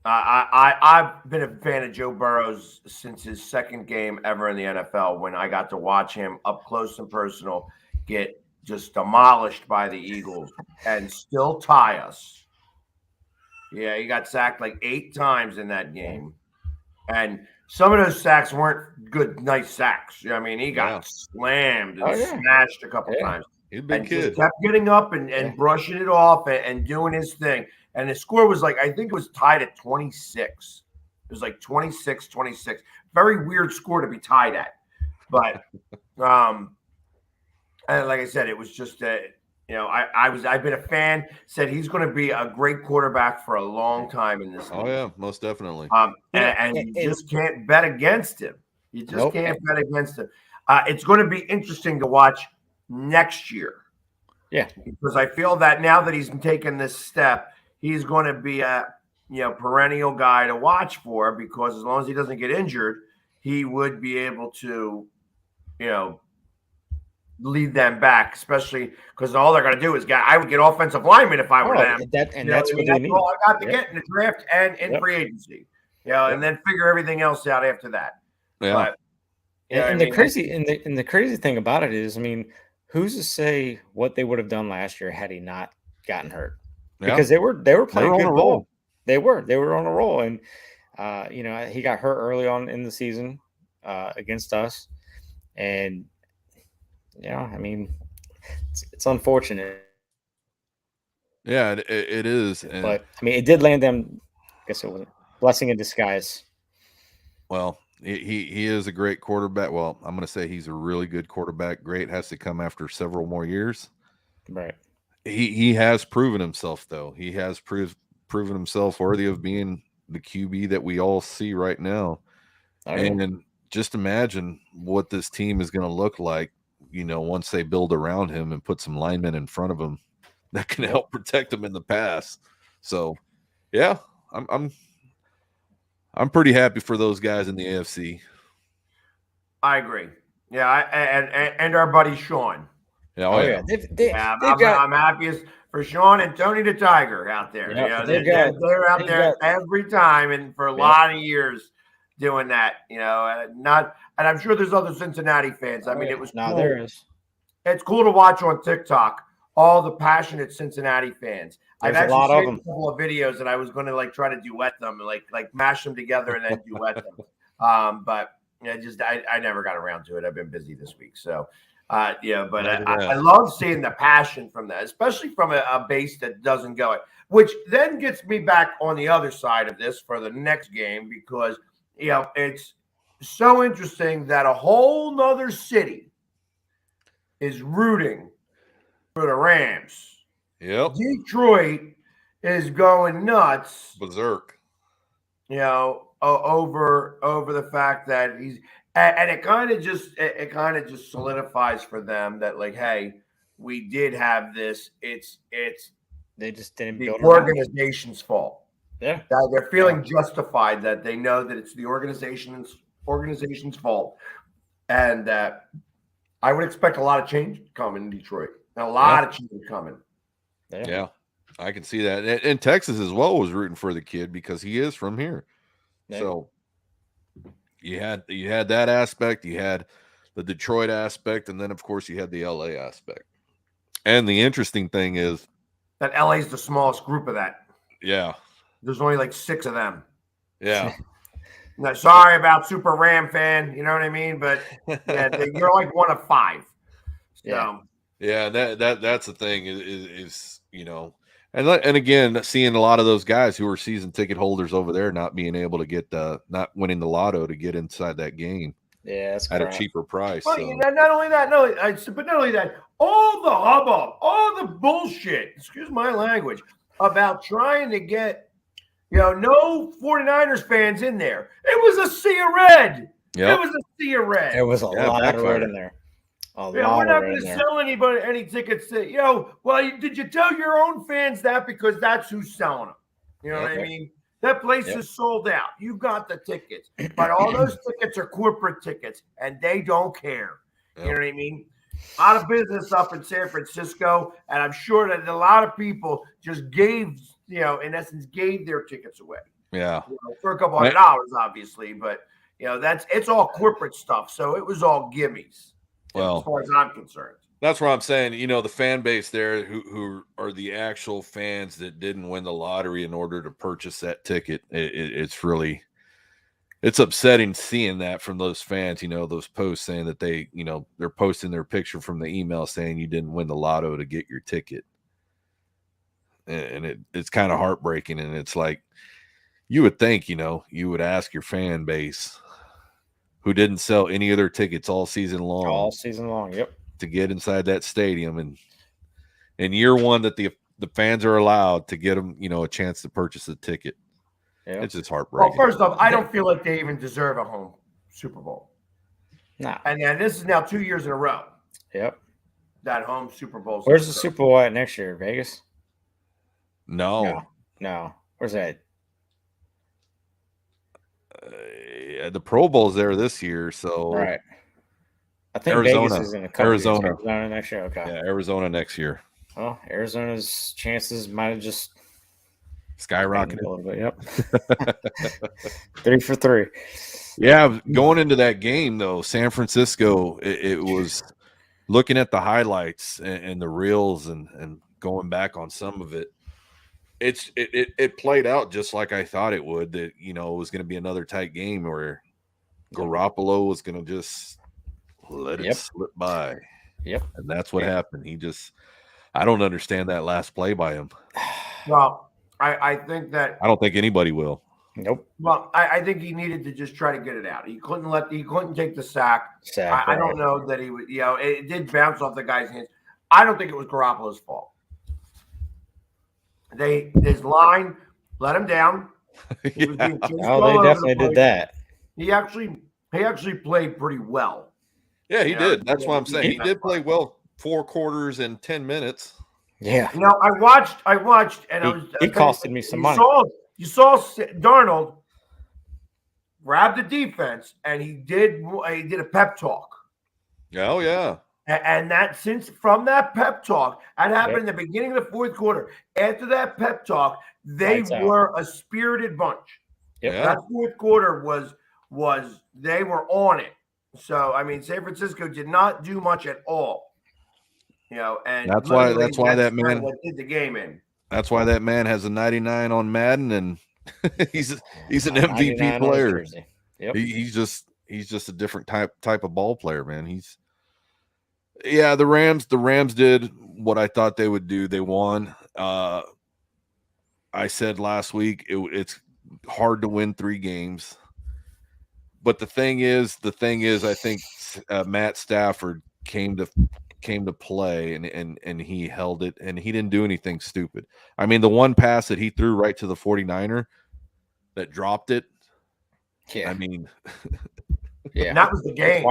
I've been a fan of Joe Burrow's since his second game ever in the NFL, when I got to watch him up close and personal get just demolished by the Eagles and still tie us. Yeah, he got sacked like 8 times in that game. And some of those sacks weren't good, nice sacks. I mean, he got slammed and smashed a couple times. He's a big and kid. Just kept getting up and brushing it off and doing his thing. And the score was like, I think it was tied at 26. It was like 26-26. Very weird score to be tied at. But and like I said, it was just I've been a fan, said he's going to be a great quarterback for a long time in this league. Oh yeah, most definitely. And you just can't bet against him. You just can't bet against him. It's going to be interesting to watch next year. Yeah. Because I feel that now that he's taken this step, he's going to be a perennial guy to watch for, because as long as he doesn't get injured, he would be able to, lead them back, especially because all they're going to do is I would get offensive linemen if I were them. That's what they need. All I got to get in the draft and in free agency. And then figure everything else out after that. Yeah. But, the crazy thing about it is, I mean, who's to say what they would have done last year had he not gotten hurt? Because they were playing good ball. They were on a roll, and he got hurt early on in the season against us, and I mean, it's unfortunate. Yeah, it is. But I mean, it did land them. I guess it was a blessing in disguise. Well, he is a great quarterback. Well, I'm going to say he's a really good quarterback. Great has to come after several more years. Right. He has proven himself, though. He has proven himself worthy of being the QB that we all see right now. And just imagine what this team is going to look like, once they build around him and put some linemen in front of him that can help protect him in the pass. So, yeah, I'm pretty happy for those guys in the AFC. I agree. Yeah, and our buddy Sean. Yeah, I'm happiest for Sean and Tony the Tiger out there. They're out there every time, and for a lot of years doing that. And I'm sure there's other Cincinnati fans. I mean, it was cool. There is. It's cool to watch on TikTok all the passionate Cincinnati fans. There's I've actually seen a couple of videos that I was going to try to duet them, like mash them together and then duet them. But I never got around to it. I've been busy this week, so. But I love seeing the passion from that, especially from a base that doesn't go it, which then gets me back on the other side of this for the next game, because, it's so interesting that a whole nother city is rooting for the Rams. Yep. Detroit is going nuts. Berserk. Over the fact that he's. And it kind of just solidifies for them that, like, hey, we did have this. It's they just didn't the build organization's fault. Yeah, they're feeling justified that they know that it's the organization's fault, and that I would expect a lot of change coming in Detroit. A lot of change coming. Yeah, I can see that. And Texas as well was rooting for the kid because he is from here. Yeah. So. You had that aspect, you had the Detroit aspect, and then of course you had the LA aspect. And the interesting thing is that LA is the smallest group of that. Yeah. There's only like 6 of them. Yeah. No, sorry about Super Ram fan, you know what I mean? But you're like one of 5. So. Yeah, that's the thing is And again, seeing a lot of those guys who are season ticket holders over there not being able to get not winning the lotto to get inside that game, that's at a cheaper price. Well, not only that, all the hubbub, all the bullshit. Excuse my language about trying to get no 49ers fans in there. It was a sea of red. Yep. It was a sea of red. There was a lot of red in there. We're not going to sell anybody any tickets. Well, did you tell your own fans that? Because that's who's selling them. You know what I mean? That place is sold out. You got the tickets, but all those tickets are corporate tickets, and they don't care. You know what I mean? A lot of business up in San Francisco, and I'm sure that a lot of people just gave, in essence, gave their tickets away. Yeah, for a couple $100, obviously, but it's all corporate stuff. So it was all gimmies. Well, as far as I'm concerned. That's what I'm saying. The fan base there who are the actual fans that didn't win the lottery in order to purchase that ticket. It's upsetting seeing that from those fans, those posts saying that they're posting their picture from the email saying you didn't win the lotto to get your ticket. And it's kind of heartbreaking. And it's like, you would think, you would ask your fan base who didn't sell any of their tickets all season long. Yep. To get inside that stadium, and in year one that the fans are allowed to get them, a chance to purchase a ticket. Yeah. It's just heartbreaking. Well, first off, I don't feel like they even deserve a home Super Bowl. No. And then this is now 2 years in a row. Yep. That home Super Bowl. Where's the Super Bowl at next year? Vegas? No. Where's that? The Pro Bowl's there this year, so right. I think Arizona. Vegas is in a couple Arizona. Years. Arizona next year. Okay. Yeah, Arizona next year. Well, Arizona's chances might have just skyrocketed a little bit. Yep. 3 for 3. Yeah, going into that game though, San Francisco, it was looking at the highlights and the reels and going back on some of it. It played out just like I thought it would. That it was going to be another tight game where Garoppolo was going to just let it slip by. Yep. And that's what happened. I don't understand that last play by him. Well, I think that I don't think anybody will. Nope. Well, I think he needed to just try to get it out. He couldn't take the sack. I don't know that he would, it did bounce off the guy's hands. I don't think it was Garoppolo's fault. His line let him down. He was being chased they definitely did that. He actually played pretty well. Yeah, he did. That's what I'm saying. He did play well 4 quarters and 10 minutes. Yeah. I watched, and he costed me some money. You saw Darnold grab the defense, and he did a pep talk. Oh yeah. And that from that pep talk, that happened in the beginning of the 4th quarter. After that pep talk, they were a spirited bunch. Yep. That 4th quarter was they were on it. So San Francisco did not do much at all. And that's why that man did the game in. That's why that man has a 99 on Madden, and he's an MVP player. Yep. He's just a different type of ball player, man. The Rams did what I thought they would do. They won. I said last week it's hard to win 3 games. But the thing is, I think Matt Stafford came to play and he held it, and he didn't do anything stupid. The one pass that he threw right to the 49er that dropped it. Yeah. Yeah, that was the game.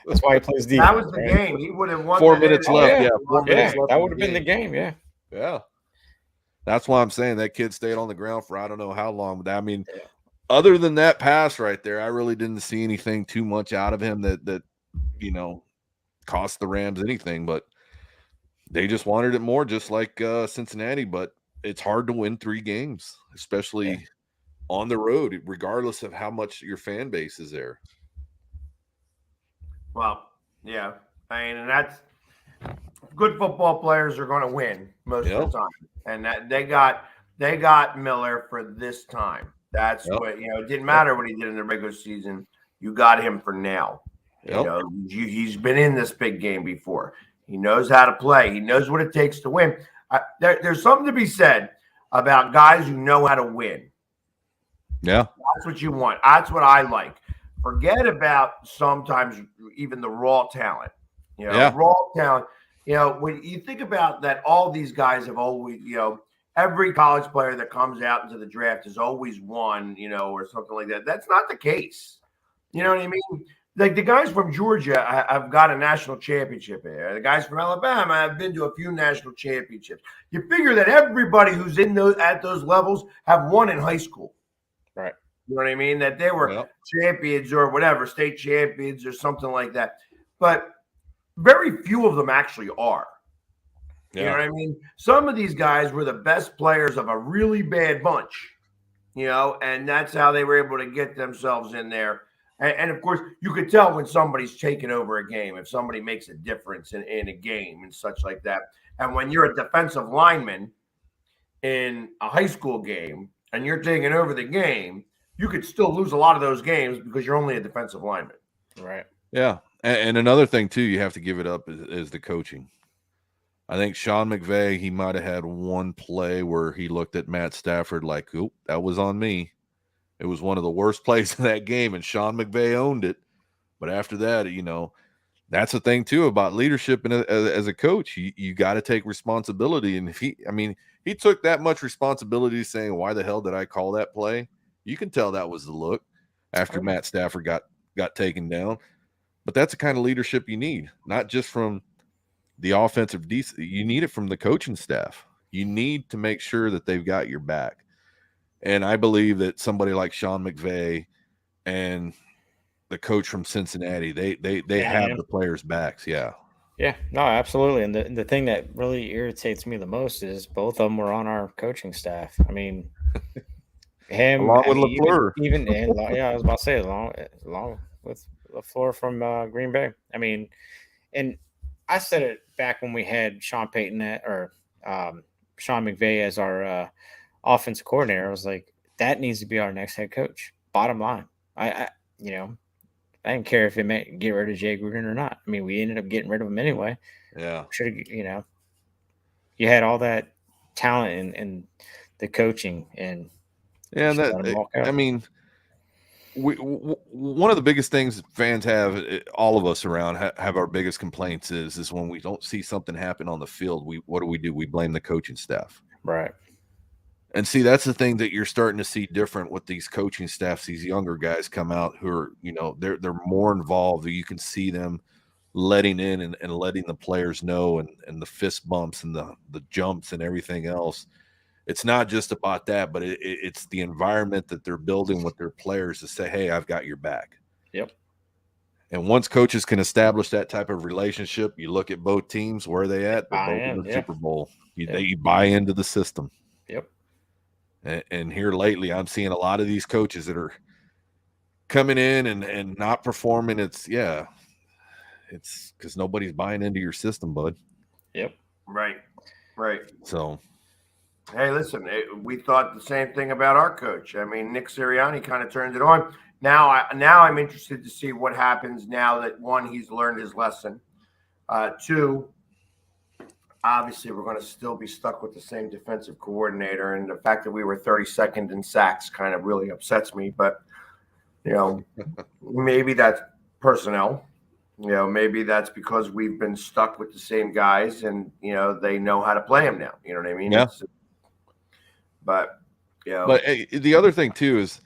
That's why he plays defense. That was the game. He would have won. 4 minutes left. Yeah, 4 minutes left. That would have been the game. Yeah. Yeah. That's why I'm saying that kid stayed on the ground for I don't know how long. But other than that pass right there, I really didn't see anything too much out of him that cost the Rams anything. But they just wanted it more, just like Cincinnati. But it's hard to win 3 games, especially on the road, regardless of how much your fan base is there. Well, yeah. And that's good. Football players are going to win most of the time, and that they got Miller for this time. That's what it didn't matter what he did in the regular season. You got him for now. He's been in this big game before. He knows how to play. He knows what it takes to win. There's something to be said about guys who know how to win. Yeah, that's what you want. That's what I like. Forget about sometimes even the raw talent. Raw talent. When you think about that, all these guys have always, every college player that comes out into the draft has always won, or something like that. That's not the case. You know what I mean? Like the guys from Georgia have got a national championship there. The guys from Alabama have been to a few national championships. You figure that everybody who's at those levels have won in high school. You know what I mean? That they were Yep. champions or whatever, state champions or something like that. But very few of them actually are. You know what I mean? Some of these guys were the best players of a really bad bunch, and that's how they were able to get themselves in there. And of course, you could tell when somebody's taking over a game, if somebody makes a difference in a game and such like that. And when you're a defensive lineman in a high school game and you're taking over the game, you could still lose a lot of those games because you're only a defensive lineman. Right. Yeah. And another thing, too, you have to give it up is the coaching. I think Sean McVay, he might have had one play where he looked at Matt Stafford like, "Oop, that was on me." It was one of the worst plays in that game, and Sean McVay owned it. But after that, that's the thing, too, about leadership and as a coach. You got to take responsibility. And if he took that much responsibility saying, "Why the hell did I call that play?" You can tell that was the look after Matt Stafford got taken down. But that's the kind of leadership you need, not just from the offensive DC. You need it from the coaching staff. You need to make sure that they've got your back. And I believe that somebody like Sean McVay and the coach from Cincinnati, they have the players' backs. Yeah. Yeah, no, absolutely. And the thing that really irritates me the most is both of them were on our coaching staff. I mean, Along with LaFleur. I was about to say along with LaFleur from Green Bay. I mean, and I said it back when we had Sean McVay as our offensive coordinator. I was like, that needs to be our next head coach. Bottom line, I didn't care if it meant get rid of Jay Gruden or not. I mean, we ended up getting rid of him anyway. Yeah, should have. You had all that talent and the coaching, and one of the biggest things fans have, all of us around have our biggest complaints is when we don't see something happen on the field. What do? We blame the coaching staff. Right. And see, that's the thing that you're starting to see different with these coaching staffs. These younger guys come out who are, they're more involved. You can see them letting in and letting the players know, and the fist bumps and the jumps and everything else. It's not just about that, but it's the environment that they're building with their players to say, "Hey, I've got your back." Yep. And once coaches can establish that type of relationship, you look at both teams, where are they at? They're both in the Super Bowl. You buy into the system. Yep. And here lately, I'm seeing a lot of these coaches that are coming in and not performing. It's because nobody's buying into your system, bud. Yep. Right. So, hey, listen, we thought the same thing about our coach. I mean, Nick Sirianni kind of turned it on. Now I'm interested to see what happens now that, one, he's learned his lesson. Two, obviously, we're going to still be stuck with the same defensive coordinator, and the fact that we were 32nd in sacks kind of really upsets me. But maybe that's personnel. Maybe that's because we've been stuck with the same guys, and they know how to play them now. You know what I mean? Yeah. But the other thing too is,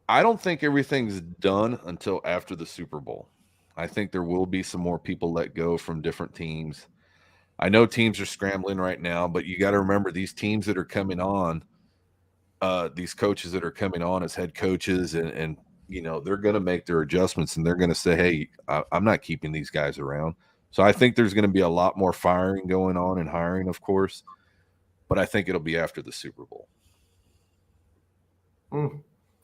I don't think everything's done until after the Super Bowl. I think there will be some more people let go from different teams. I know teams are scrambling right now, but you got to remember, these teams that are coming on, these coaches that are coming on as head coaches, and they're going to make their adjustments, and they're going to say, "Hey, I'm not keeping these guys around." So I think there's going to be a lot more firing going on and hiring, of course, but I think it'll be after the Super Bowl.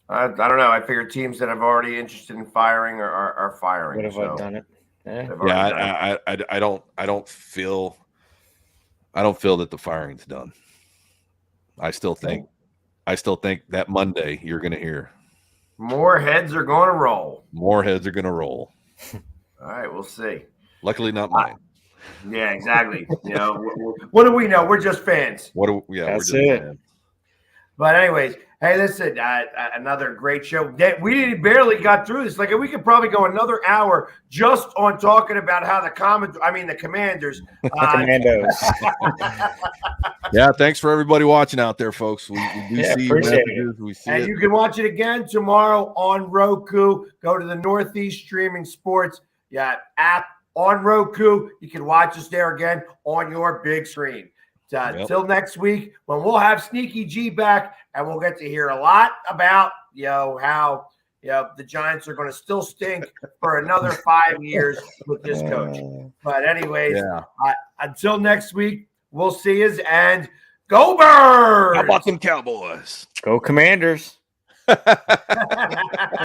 I don't know. I figure teams that have already interested in firing are firing. Would have done it. Yeah, I don't feel that the firing's done. I still think that Monday you're going to hear more heads are going to roll. More heads are going to roll. All right, we'll see. Luckily, not mine. Yeah, exactly. What do we know? We're just fans. That's we're just fans. But anyways, hey, listen, another great show. We barely got through this. Like, we could probably go another hour just on talking about how the Commanders. Commandos. Yeah, thanks for everybody watching out there, folks. We see your messages. We see and it. You can watch it again tomorrow on Roku. Go to the Northeast Streaming Sports app on Roku. You can watch us there again on your big screen. Till next week, when we'll have Sneaky G back and we'll get to hear a lot about how the Giants are going to still stink for another 5 years with this coach. But anyways, until next week, we'll see you, and go Birds! How about them Cowboys? Go Commanders.